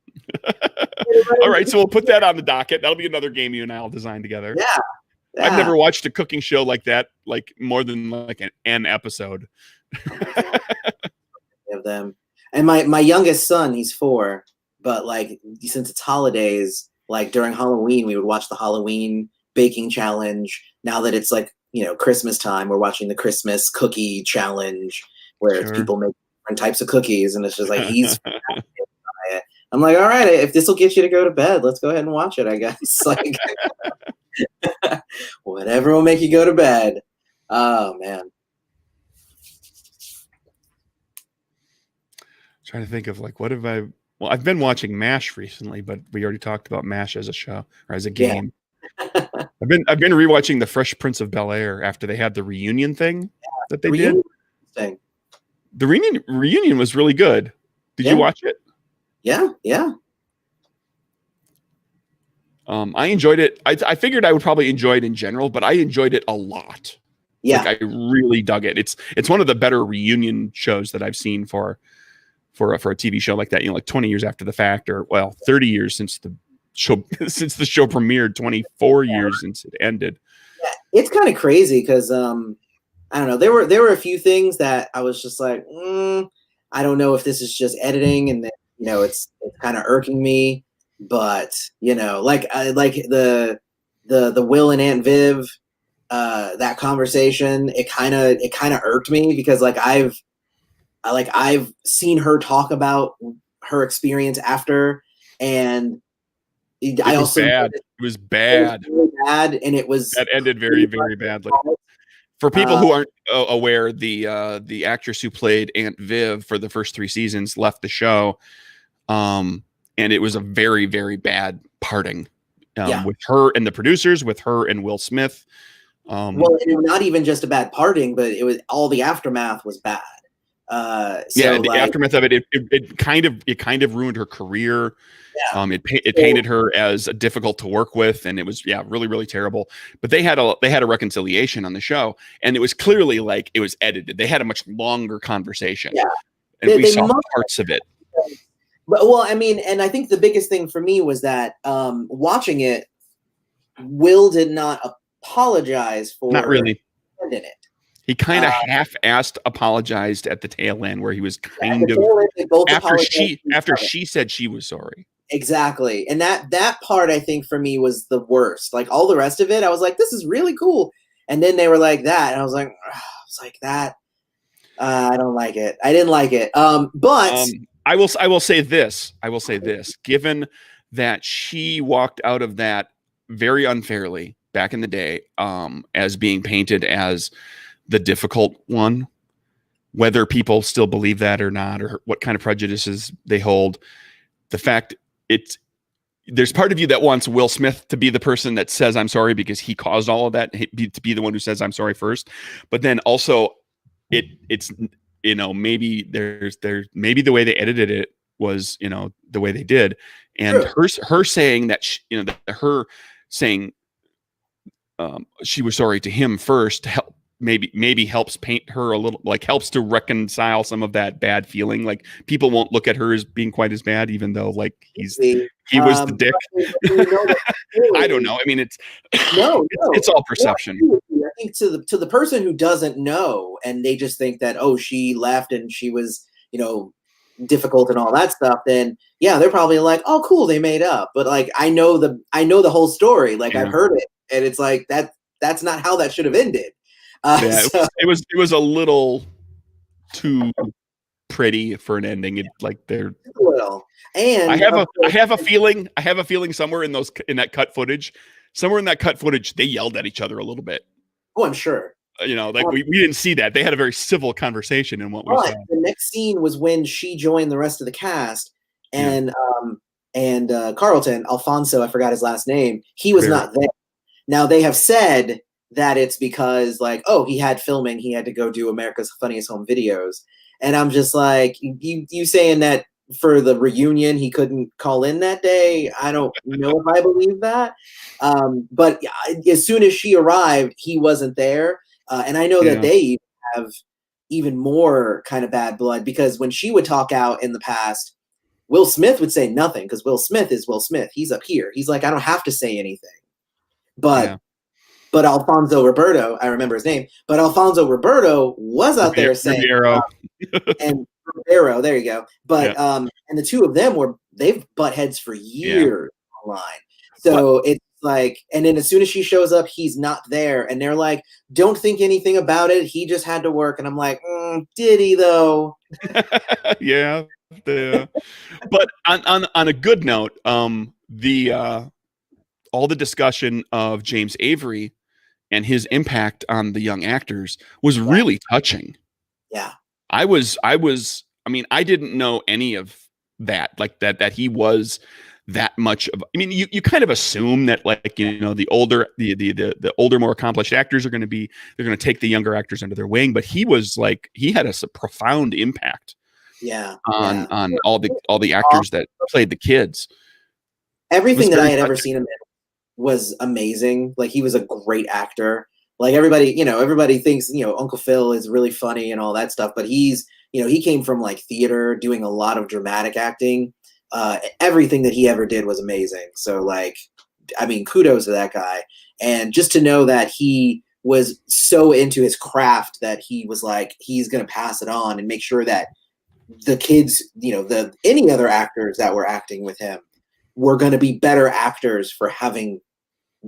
All right, so we'll put that on the docket. That'll be another game you and I'll design together. Yeah. I've never watched a cooking show like that, like more than like an episode. Of them. And my youngest son, he's 4, but like since it's holidays, like during Halloween, we would watch the Halloween baking challenge. Now that it's like, Christmas time, we're watching the Christmas cookie challenge, where it's people make different types of cookies, and it's just like he's I'm like, all right, if this will get you to go to bed, let's go ahead and watch it, I guess. Like whatever will make you go to bed. Oh man. Trying to think of like, what have I've been watching MASH recently, but we already talked about MASH as a show or as a game. Yeah. I've been rewatching The Fresh Prince of Bel-Air after they had the reunion thing that they did. The reunion was really good. Did you watch it? Yeah. I enjoyed it. I figured I would probably enjoy it in general, but I enjoyed it a lot. Yeah, like, I really dug it. It's one of the better reunion shows that I've seen for a TV show like that. Like 20 years after the fact, or 30 years since the show premiered, 24 years since it ended. Yeah, it's kind of crazy because I don't know. There were a few things that I was just like, I don't know if this is just editing, and then it's kind of irking me. But like the Will and Aunt Viv, that conversation, it kind of irked me because like I've seen her talk about her experience after, and it was bad, and that ended very, very badly. For people who aren't aware, the actress who played Aunt Viv for the first 3 seasons left the show, and it was a very, very bad parting with her and the producers, with her and Will Smith. Well, not even just a bad parting, but it was all the aftermath was bad. The aftermath of it kind of ruined her career. Yeah. It painted her as difficult to work with, and it was really, really terrible. But they had a reconciliation on the show, and it was clearly like it was edited. They had a much longer conversation, and we saw parts of it. But and I think the biggest thing for me was that watching it, Will did not apologize for not really in it. He kind of half-assed apologized at the tail end, where he was kind of after she said she was sorry. exactly. And that part I think for me was the worst. Like all the rest of it, I was like, this is really cool. And then they were like that, and I was like, that. I don't like it. I didn't like it. But I will say this. I will say this. Given that she walked out of that very unfairly back in the day, as being painted as the difficult one, whether people still believe that or not, or what kind of prejudices they hold, the fact there's part of you that wants Will Smith to be the person that says I'm sorry because he caused all of that, to be the one who says I'm sorry first. But then also it's maybe maybe the way they edited it was the way they did, and her saying that her saying she was sorry to him first to help maybe helps paint her a little, like helps to reconcile some of that bad feeling. Like people won't look at her as being quite as bad, even though like he was the dick. I don't know. I mean, it's it's all perception. I think to the person who doesn't know and they just think that, oh, she left and she was, difficult and all that stuff, then yeah, they're probably like, oh, cool, they made up. But like, I know the whole story. Like I've heard it, and it's like that's not how that should have ended. It was a little too pretty for an ending. It like they're a little. And I have a feeling somewhere in that cut footage, they yelled at each other a little bit. Oh, I'm sure. We didn't see that. They had a very civil conversation in what we saw. The next scene was when she joined the rest of the cast, and Carlton, Alfonso, I forgot his last name, he was not there. Now they have said that it's because like, oh, he had filming, he had to go do America's Funniest Home Videos. And I'm just like, you saying that for the reunion he couldn't call in that day? I don't know if I believe that. But as soon as she arrived, he wasn't there. And I know that they have even more kind of bad blood, because when she would talk out in the past, Will Smith would say nothing, because Will Smith is Will Smith. He's up here. He's like, I don't have to say anything. But Alfonso Roberto, I remember his name, but Alfonso Roberto was out there saying, and Ribeiro, there you go. But and the two of them they've butt heads for years online. So it's like, and then as soon as she shows up, he's not there, and they're like, don't think anything about it. He just had to work, and I'm like, did he though? Yeah. But on a good note, all the discussion of James Avery and his impact on the young actors was really touching. Yeah. I mean, I didn't know any of that, like that he was that much of, I mean, you kind of assume that like, the older, the older, more accomplished actors they're going to take the younger actors under their wing, but he had a profound impact on all the actors that played the kids. Everything that I had ever seen him in was amazing. Like he was a great actor. Like everybody thinks, Uncle Phil is really funny and all that stuff, but he's, he came from like theater, doing a lot of dramatic acting. Everything that he ever did was amazing. So like, I mean, kudos to that guy. And just to know that he was so into his craft that he was like, he's going to pass it on and make sure that the kids, any other actors that were acting with him were going to be better actors for having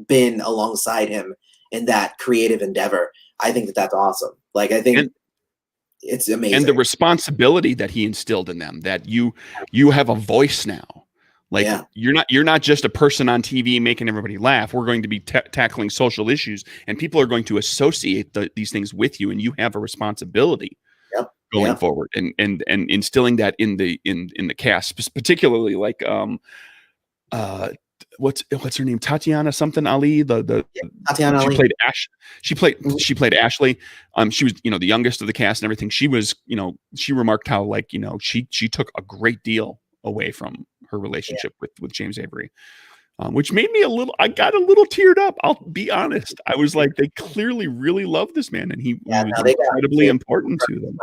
been alongside him in that creative endeavor. I think that that's awesome. Like, I think it's amazing. And the responsibility that he instilled in them, that you have a voice now. Like you're not just a person on TV making everybody laugh. We're going to be tackling social issues, and people are going to associate these things with you, and you have a responsibility going forward, and instilling that in the cast, particularly like what's her name, Tatiana something Ali, Tatiana she Ali. played Ash. She played Ashley. She was the youngest of the cast and everything. She was she remarked how like she took a great deal away from her relationship with James Avery, which made me I got a little teared up. I'll be honest. I was like, they clearly really love this man, and he was incredibly important to them.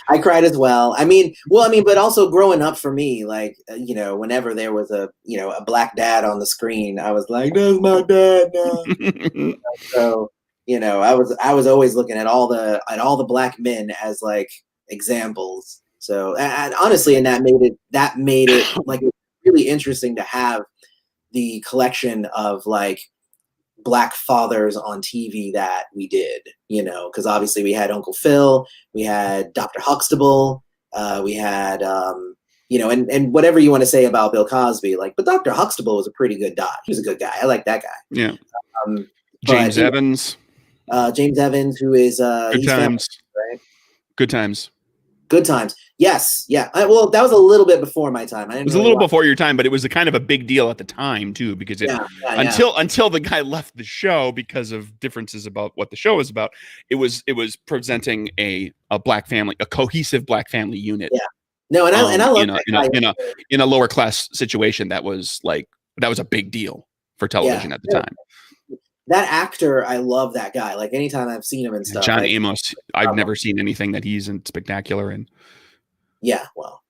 I cried as well. But also growing up for me, like, whenever there was a black dad on the screen, I was like, that's my dad now. So, I was always looking at all the black men as like examples. So, and honestly, and that made it like really interesting to have the collection of like Black fathers on TV that we did, because obviously we had Uncle Phil, we had Dr. Huxtable, we had, and whatever you want to say about Bill Cosby, like, but Dr. Huxtable was a pretty good doc. He was a good guy. I like that guy. Yeah. Um, James Evans. James Evans, who is Good he's times. family, right? Good times. Good times. Yes. Yeah. Well, that was a little bit before my time. I didn't It was really a little watch. before your time, but it was a kind of a big deal at the time too, because until the guy left the show because of differences about what the show was about, it was presenting a Black family, a cohesive Black family unit. Yeah. No, and I love in a lower class situation that was a big deal for television at the time. That actor, I love that guy. Like anytime I've seen him and stuff. John Amos, I've never seen anything that he's in spectacular in. Yeah, well.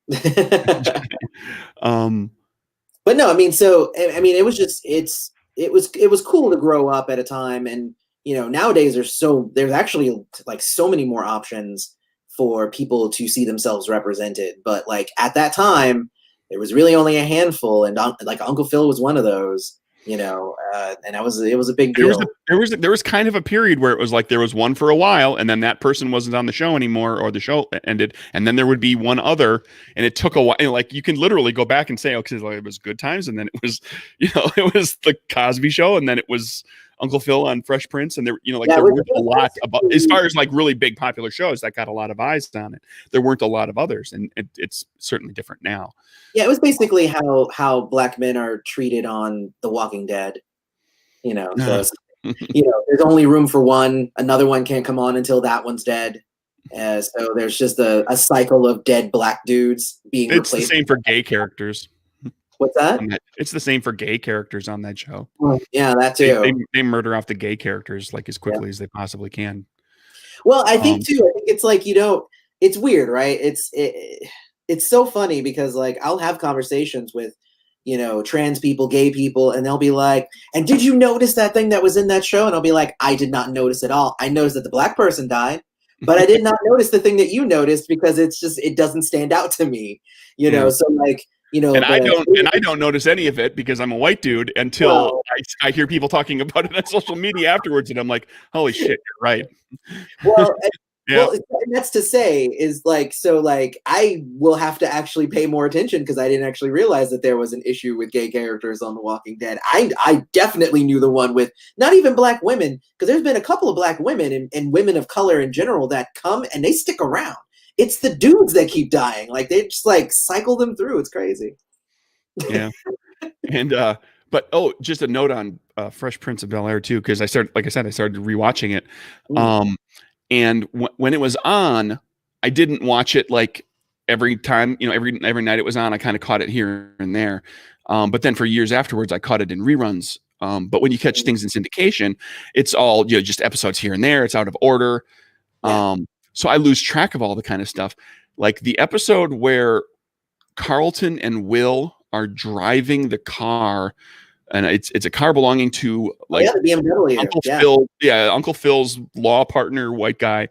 But no, I mean, it was just it was cool to grow up at a time, and nowadays there's actually like so many more options for people to see themselves represented. But like at that time, there was really only a handful, and like Uncle Phil was one of those. And it was a big deal. There was kind of a period where it was like there was one for a while, and then that person wasn't on the show anymore, or the show ended, and then there would be one other, and it took a while. Like you can literally go back and say, okay, like it was Good Times, and then it was, it was the Cosby Show, and then it was Uncle Phil on Fresh Prince, and there weren't a lot about, as far as like really big popular shows that got a lot of eyes on it. There weren't a lot of others, and it's certainly different now. Yeah, it was basically how Black men are treated on The Walking Dead. So there's only room for one. Another one can't come on until that one's dead. So there's just a cycle of dead Black dudes being replaced. It's the same for gay characters. What's that? It's the same for gay characters on that show. Yeah, that too. They murder off the gay characters like as quickly as they possibly can. Well, I think too. I think it's like it's weird, right? It's so funny because like I'll have conversations with trans people, gay people, and they'll be like, "And did you notice that thing that was in that show?" And I'll be like, "I did not notice at all. I noticed that the Black person died, but I did not notice the thing that you noticed because it doesn't stand out to me." So like. And I don't notice any of it because I'm a white dude until I hear people talking about it on social media afterwards, and I'm like, "Holy shit, you're right." Well, and that's to say is like, so like I will have to actually pay more attention because I didn't actually realize that there was an issue with gay characters on The Walking Dead. I definitely knew the one with not even Black women, because there's been a couple of Black women and women of color in general that come and they stick around. It's the dudes that keep dying. Like they just like cycle them through. It's crazy. Yeah. And but just a note on Fresh Prince of Bel-Air too, because I started rewatching it. And when it was on, I didn't watch it like every time, every night it was on. I kind of caught it here and there. But then for years afterwards, I caught it in reruns. But when you catch things in syndication, it's all just episodes here and there. It's out of order. Yeah. So I lose track of all the kind of stuff. Like the episode where Carlton and Will are driving the car, and it's a car belonging to like the BMW. Uncle Phil. Yeah, Uncle Phil's law partner, white guy.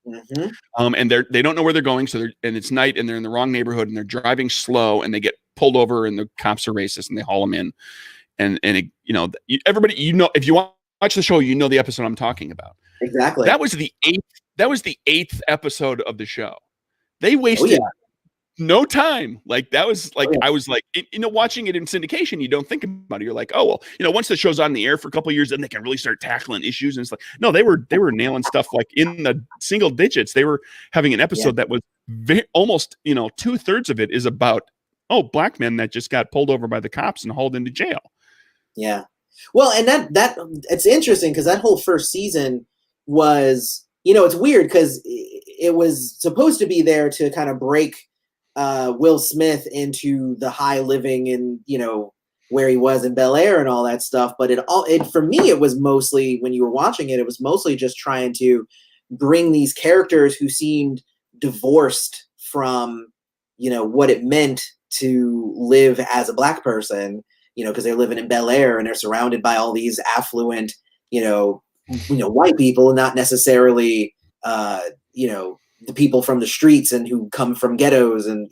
Mm-hmm. And they don't know where they're going, and it's night, and they're in the wrong neighborhood, and they're driving slow, and they get pulled over, and the cops are racist, and they haul them in. And everybody, if you watch the show, the episode I'm talking about. Exactly. That was the eighth episode of the show. They wasted no time. Like that was like, I was like, watching it in syndication, you don't think about it. You're like, oh, well, once the show's on the air for a couple of years, then they can really start tackling issues. And it's like, no, they were nailing stuff like in the single digits. They were having an episode that was almost, 2/3 of it is about, Black men that just got pulled over by the cops and hauled into jail. Yeah. Well, and that it's interesting because that whole first season was, it's weird because it was supposed to be there to kind of break Will Smith into the high living and, where he was in Bel-Air and all that stuff. But for me, it was mostly, when you were watching it, it was mostly just trying to bring these characters who seemed divorced from, what it meant to live as a Black person, because they're living in Bel-Air and they're surrounded by all these affluent, white people, not necessarily, the people from the streets and who come from ghettos and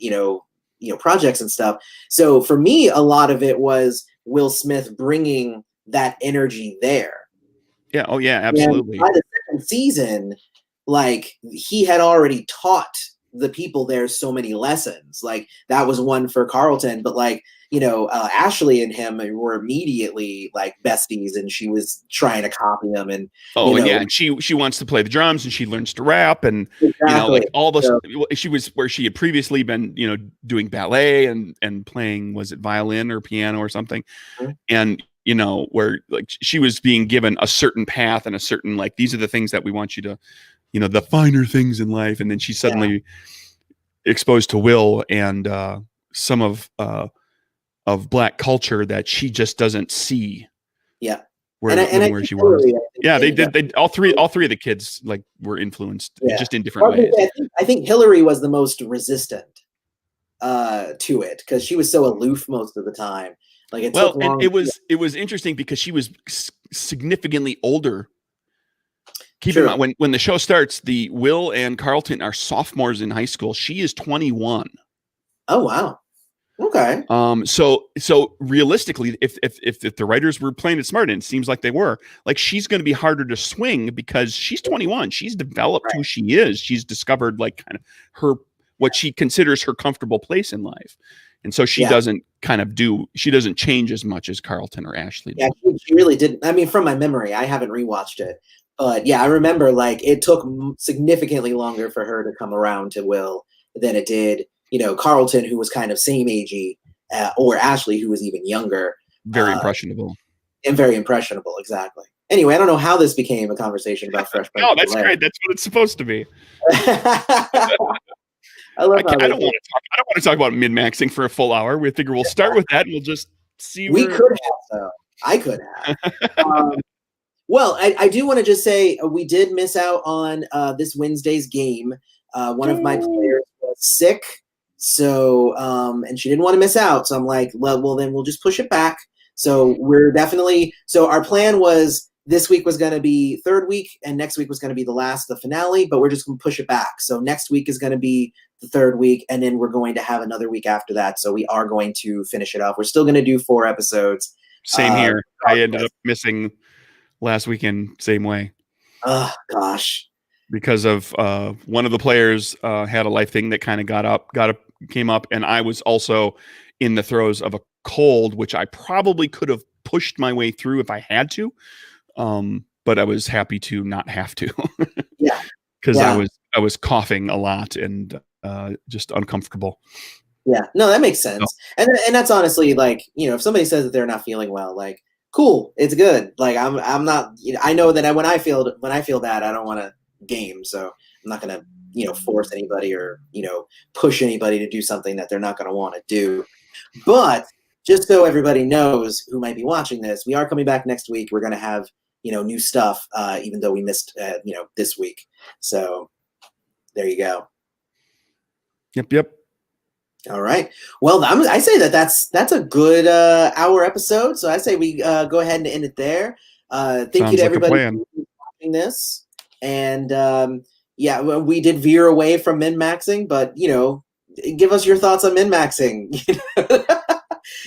projects and stuff. So for me, a lot of it was Will Smith bringing that energy there. Yeah. Oh yeah, And absolutely. by the second season, like he had already taught the people there so many lessons. Like that was one for Carlton, but like Ashley and him were immediately like besties, and she was trying to copy him. And and yeah, and she wants to play the drums, and she learns to rap, and exactly. like all those. She was where she had previously been, doing ballet and playing, was it violin or piano or something, and where like she was being given a certain path and a certain, like, these are the things that we want you to, the finer things in life, and then she's suddenly exposed to Will and some of Black culture that she just doesn't see. Yeah. Where she was. Yeah, they did. They all three of the kids like were influenced, just in different ways. I think Hillary was the most resistant to it because she was so aloof most of the time. Like it took long. It was interesting because she was significantly older. Keep in mind, when the show starts, the Will and Carlton are sophomores in high school. She is 21. Oh wow. Okay. So realistically, if the writers were playing it smart, and it seems like they were, like, she's going to be harder to swing because she's 21. She's developed who she is. She's discovered like kind of what she considers her comfortable place in life. And so she doesn't change as much as Carlton or Ashley did. Yeah, she really didn't. I mean, from my memory, I haven't rewatched it, but yeah, I remember like it took significantly longer for her to come around to Will than it did, Carlton, who was kind of same agey, or Ashley, who was even younger. Very impressionable. And very impressionable, exactly. Anyway, I don't know how this became a conversation about Fresh Prince. No, that's great. That's what it's supposed to be. I don't want to talk about min-maxing for a full hour. We figure we'll start with that and we'll just see. We could have, though. I could have. Well, I do want to just say we did miss out on this Wednesday's game. One of my players was sick, so and she didn't want to miss out. So I'm like, well, then we'll just push it back. So our plan was this week was going to be third week, and next week was going to be the finale, but we're just going to push it back. So next week is going to be the third week, and then we're going to have another week after that. So we are going to finish it off. We're still going to do 4 episodes. Same here. I ended up missing last weekend, same way. Oh gosh. Because of one of the players had a life thing that kind of came up, and I was also in the throes of a cold, which I probably could have pushed my way through if I had to. But I was happy to not have to. Yeah. Because I was coughing a lot and just uncomfortable. Yeah. No, that makes sense. No. And that's honestly like, if somebody says that they're not feeling well, like, cool, it's good. Like I'm not, I know that when I feel that, I don't want to game. So I'm not going to, force anybody or, push anybody to do something that they're not going to want to do. But just so everybody knows who might be watching this, we are coming back next week. We're going to have, new stuff, even though we missed, this week. So there you go. Yep. All right. Well, I say that's a good hour episode. So I say we go ahead and end it there. Thank you to everybody for watching this. And we did veer away from min-maxing, but give us your thoughts on min-maxing.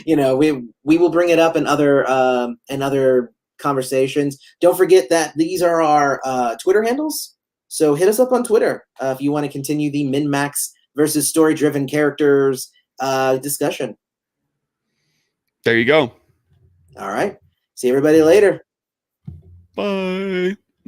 We will bring it up in other conversations. Don't forget that these are our Twitter handles. So hit us up on Twitter if you want to continue the min-max versus story-driven characters discussion. There you go. All right. See everybody later. Bye.